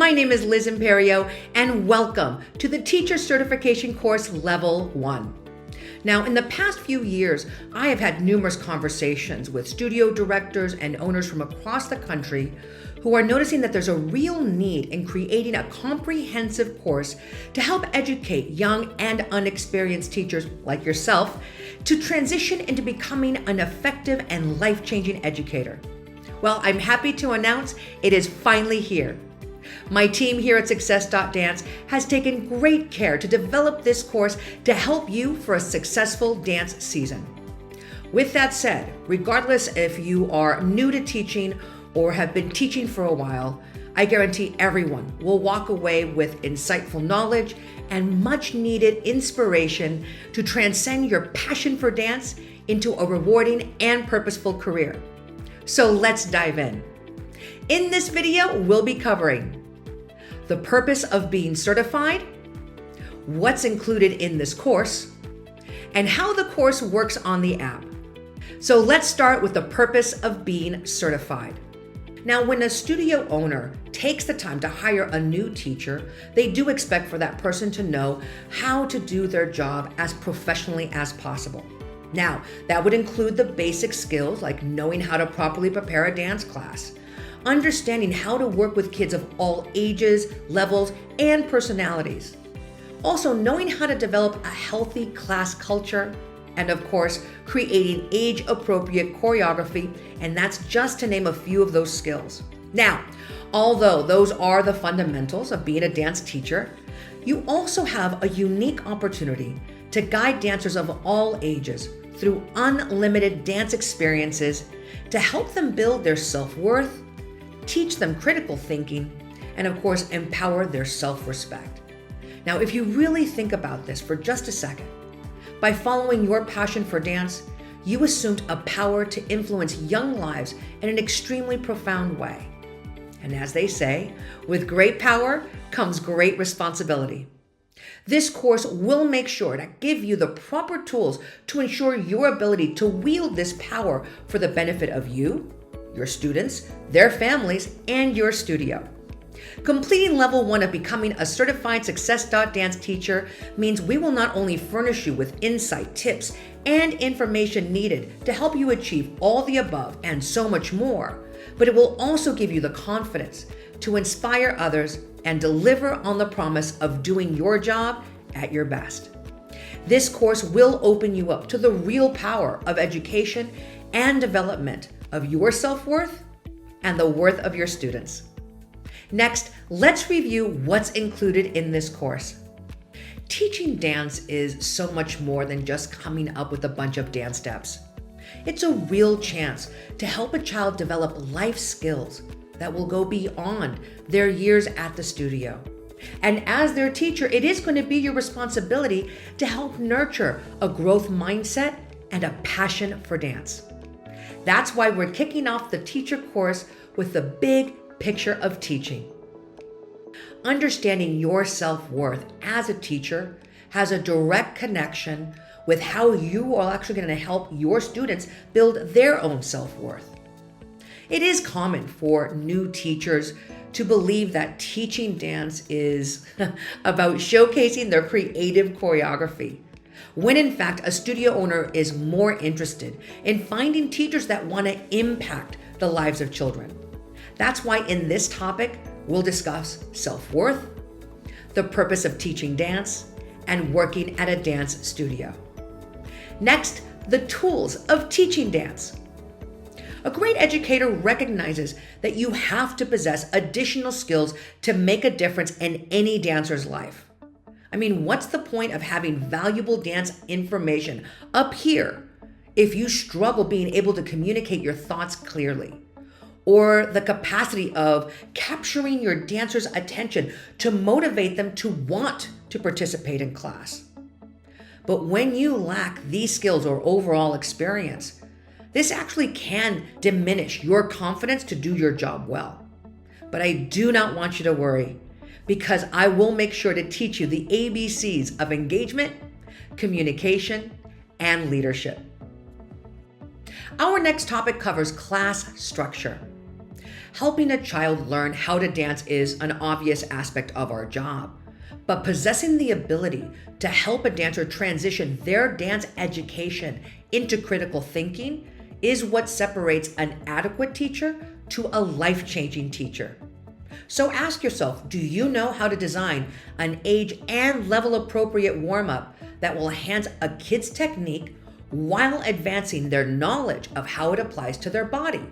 My name is Liz Imperio, and welcome to the Teacher Certification Course Level 1. Now, in the past few years, I have had numerous conversations with studio directors and owners from across the country who are noticing that there's a real need in creating a comprehensive course to help educate young and unexperienced teachers like yourself to transition into becoming an effective and life-changing educator. Well, I'm happy to announce it is finally here. My team here at SUCCESS.dance has taken great care to develop this course to help you for a successful dance season. With that said, regardless if you are new to teaching or have been teaching for a while, I guarantee everyone will walk away with insightful knowledge and much needed inspiration to transcend your passion for dance into a rewarding and purposeful career. So let's dive in. In this video, we'll be covering the purpose of being certified, what's included in this course, and how the course works on the app. So let's start with the purpose of being certified. Now, when a studio owner takes the time to hire a new teacher, they do expect for that person to know how to do their job as professionally as possible. Now, that would include the basic skills like knowing how to properly prepare a dance class, understanding how to work with kids of all ages, levels, and personalities. Also, knowing how to develop a healthy class culture, and of course, creating age-appropriate choreography, and that's just to name a few of those skills. Now, although those are the fundamentals of being a dance teacher, you also have a unique opportunity to guide dancers of all ages through unlimited dance experiences to help them build their self-worth, teach them critical thinking, and of course, empower their self-respect. Now, if you really think about this for just a second, by following your passion for dance, you assumed a power to influence young lives in an extremely profound way. And as they say, with great power comes great responsibility. This course will make sure to give you the proper tools to ensure your ability to wield this power for the benefit of you, your students, their families, and your studio. Completing level 1 of becoming a certified SUCCESS.dance teacher means we will not only furnish you with insight, tips, and information needed to help you achieve all the above and so much more, but it will also give you the confidence to inspire others and deliver on the promise of doing your job at your best. This course will open you up to the real power of education and development of your self-worth and the worth of your students. Next, let's review what's included in this course. Teaching dance is so much more than just coming up with a bunch of dance steps. It's a real chance to help a child develop life skills that will go beyond their years at the studio. And as their teacher, it is going to be your responsibility to help nurture a growth mindset and a passion for dance. That's why we're kicking off the teacher course with the big picture of teaching. Understanding your self-worth as a teacher has a direct connection with how you are actually going to help your students build their own self-worth. It is common for new teachers to believe that teaching dance is about showcasing their creative choreography, when in fact a studio owner is more interested in finding teachers that want to impact the lives of children. That's why in this topic, we'll discuss self-worth, the purpose of teaching dance, and working at a dance studio. Next, the tools of teaching dance. A great educator recognizes that you have to possess additional skills to make a difference in any dancer's life. I mean, what's the point of having valuable dance information up here if you struggle being able to communicate your thoughts clearly? Or the capacity of capturing your dancer's attention to motivate them to want to participate in class. But when you lack these skills or overall experience, this actually can diminish your confidence to do your job well. But I do not want you to worry, because I will make sure to teach you the ABCs of engagement, communication, and leadership. Our next topic covers class structure. Helping a child learn how to dance is an obvious aspect of our job, but possessing the ability to help a dancer transition their dance education into critical thinking is what separates an adequate teacher to a life-changing teacher. So ask yourself, do you know how to design an age and level appropriate warm-up that will enhance a kid's technique while advancing their knowledge of how it applies to their body?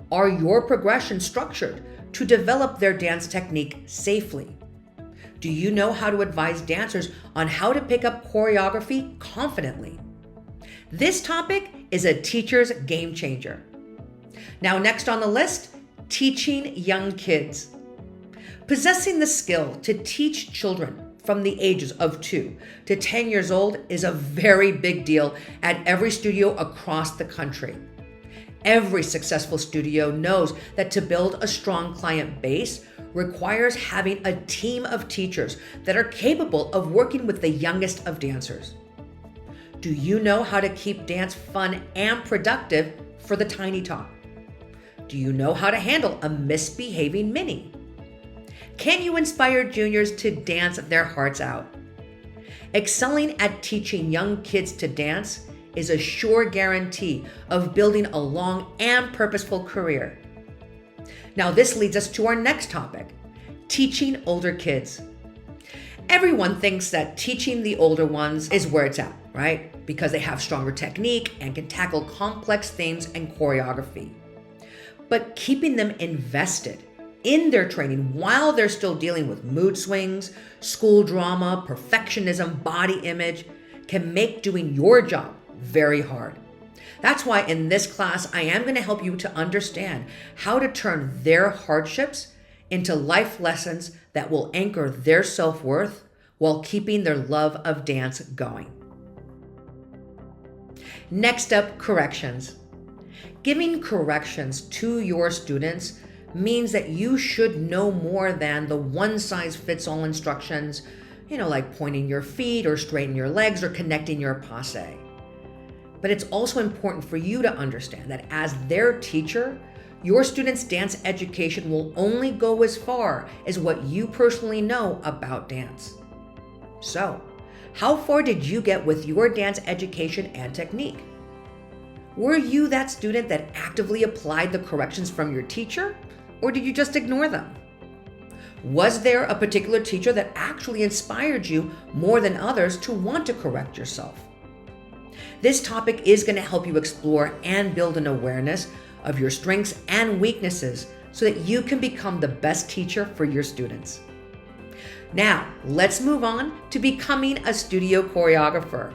Are your progressions structured to develop their dance technique safely? Do you know how to advise dancers on how to pick up choreography confidently? This topic is a teacher's game changer. Now, next on the list, teaching young kids. Possessing the skill to teach children from the ages of 2 to 10 years old is a very big deal at every studio across the country. Every successful studio knows that to build a strong client base requires having a team of teachers that are capable of working with the youngest of dancers. Do you know how to keep dance fun and productive for the tiny top? Do you know how to handle a misbehaving mini? Can you inspire juniors to dance their hearts out? Excelling at teaching young kids to dance is a sure guarantee of building a long and purposeful career. Now, this leads us to our next topic, teaching older kids. Everyone thinks that teaching the older ones is where it's at, right? Because they have stronger technique and can tackle complex themes and choreography. But keeping them invested in their training while they're still dealing with mood swings, school drama, perfectionism, body image can make doing your job very hard. That's why in this class, I am going to help you to understand how to turn their hardships into life lessons that will anchor their self-worth while keeping their love of dance going. Next up, corrections. Giving corrections to your students means that you should know more than the one-size-fits-all instructions, like pointing your feet or straightening your legs or connecting your passe. But it's also important for you to understand that as their teacher, your students' dance education will only go as far as what you personally know about dance. So, how far did you get with your dance education and technique? Were you that student that actively applied the corrections from your teacher, or did you just ignore them? Was there a particular teacher that actually inspired you more than others to want to correct yourself? This topic is going to help you explore and build an awareness of your strengths and weaknesses so that you can become the best teacher for your students. Now, let's move on to becoming a studio choreographer.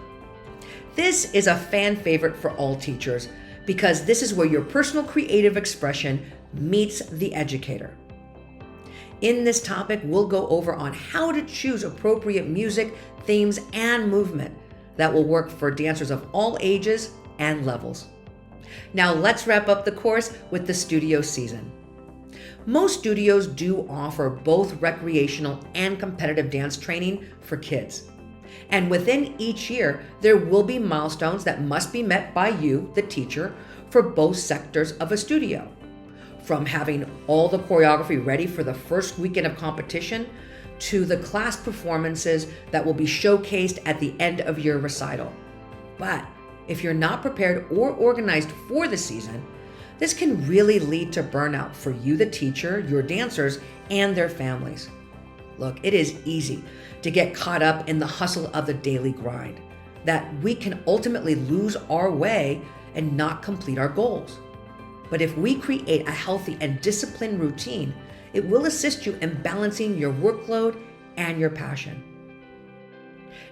This is a fan favorite for all teachers because this is where your personal creative expression meets the educator. In this topic, we'll go over on how to choose appropriate music, themes, and movement that will work for dancers of all ages and levels. Now let's wrap up the course with the studio season. Most studios do offer both recreational and competitive dance training for kids. And within each year, there will be milestones that must be met by you, the teacher, for both sectors of a studio. From having all the choreography ready for the first weekend of competition to the class performances that will be showcased at the end of your recital. But if you're not prepared or organized for the season, this can really lead to burnout for you, the teacher, your dancers, and their families. Look, it is easy to get caught up in the hustle of the daily grind, that we can ultimately lose our way and not complete our goals. But if we create a healthy and disciplined routine, it will assist you in balancing your workload and your passion.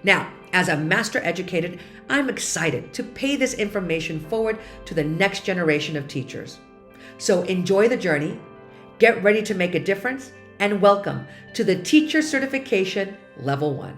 Now, as a master educator, I'm excited to pay this information forward to the next generation of teachers. So enjoy the journey, get ready to make a difference, and welcome to the Teacher Certification Level 1.